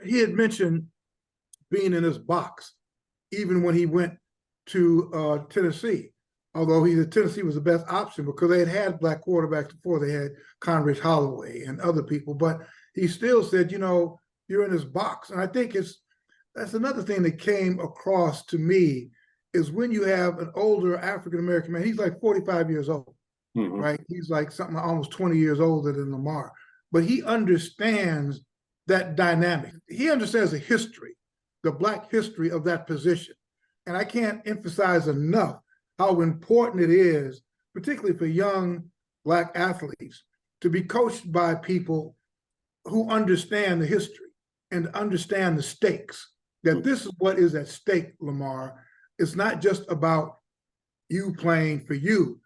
he had mentioned being in this box, even when he went to Tennessee. Although Tennessee was the best option because they had black quarterbacks before. They had Conrad Holloway and other people, but he still said, you're in this box. And I think that's another thing that came across to me is when you have an older African-American man, he's like 45 years old, right? He's like something almost 20 years older than Lamar, but he understands that dynamic. He understands the history, the Black history of that position. And I can't emphasize enough how important it is, particularly for young Black athletes, to be coached by people who understand the history and understand the stakes, that this is what is at stake, Lamar. It's not just about you playing for you.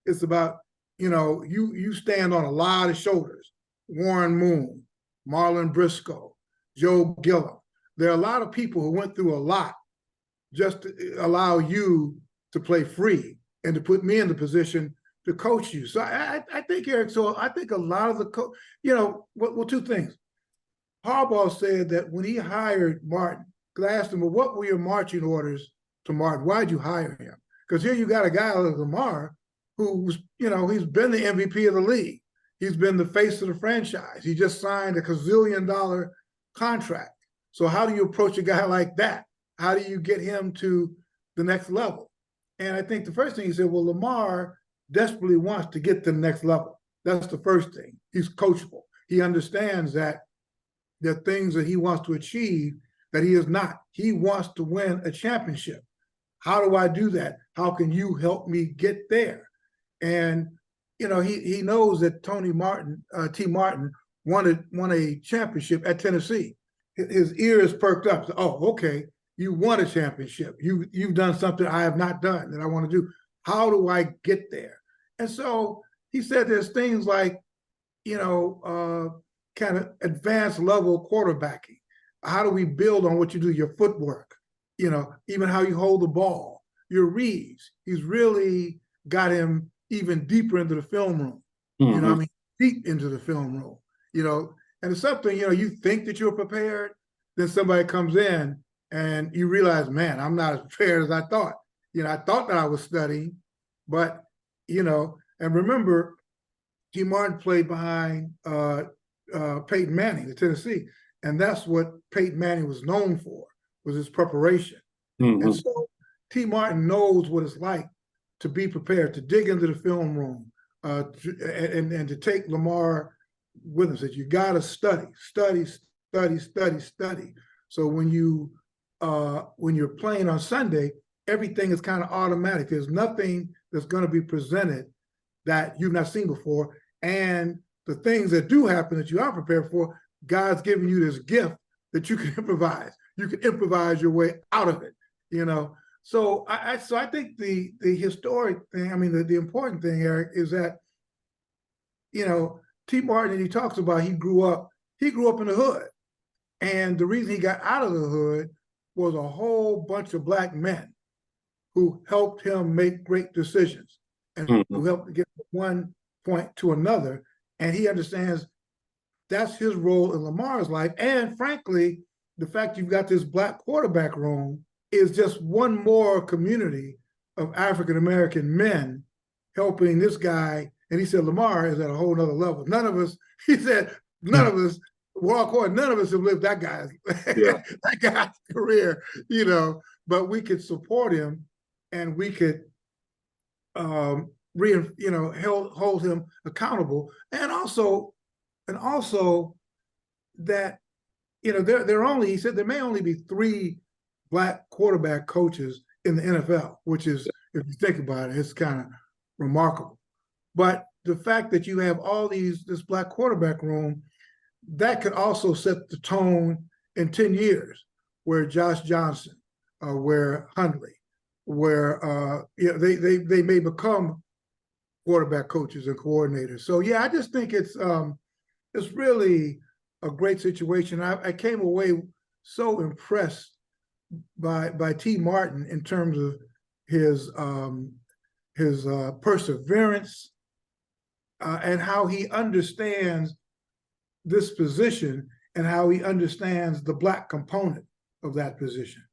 It's about, you stand on a lot of shoulders. Warren Moon, Marlon Briscoe, Joe Gilliam. There are a lot of people who went through a lot just to allow you to play free and to put me in the position to coach you. So I think, Eric, I think a lot of the, two things. Harbaugh said that when he hired Martin, because I asked him, well, what were your marching orders to Martin? Why'd you hire him? Because here you got a guy like Lamar who's, he's been the MVP of the league. He's been the face of the franchise. He just signed a gazillion-dollar contract. So how do you approach a guy like that? How do you get him to the next level? And I think the first thing he said, well, Lamar desperately wants to get to the next level. That's the first thing. He's coachable. He understands that there are things that he wants to achieve that he is not. He wants to win a championship. How do I do that? How can you help me get there? And, he knows that T. Martin won a championship at Tennessee. His ears perked up. So, oh, okay. You won a championship. You've done something I have not done that I want to do. How do I get there? And so he said there's things like, kind of advanced level quarterbacking. How do we build on what you do, your footwork, even how you hold the ball, your reads. He's really got him even deeper into the film room, deep into the film room, and it's something, you think that you're prepared, then somebody comes in and you realize, man, I'm not as prepared as I thought. I thought that I was studying, but, and remember, T. Martin played behind Peyton Manning at Tennessee. And that's what Peyton Manning was known for, was his preparation. And so T. Martin knows what it's like to be prepared, to dig into the film room, and to take Lamar with him. Said, you got to study. So when you're playing on Sunday, everything is kind of automatic. There's nothing that's going to be presented that you've not seen before. And the things that do happen that you are prepared for, God's giving you this gift that you can improvise. You can improvise your way out of it, So I think the historic thing, the important thing, Eric, is that, T. Martin, he talks about he grew up in the hood. And the reason he got out of the hood was a whole bunch of Black men who helped him make great decisions and who helped get from one point to another. And he understands that's his role in Lamar's life. And frankly, the fact you've got this Black quarterback room is just one more community of African-American men helping this guy. And he said, Lamar is at a whole nother level. None of us walk on, none of us have lived that guy's career, but we could support him and we could hold him accountable. And also that, he said there may only be 3 Black quarterback coaches in the NFL, which is, if you think about it, it's kind of remarkable. But the fact that you have all this Black quarterback room, that could also set the tone in 10 years, where Josh Johnson, where Hundley, where they may become quarterback coaches and coordinators. So yeah, I just think it's really a great situation. I came away so impressed by T. Martin in terms of his perseverance and how he understands this position and how he understands the Black component of that position.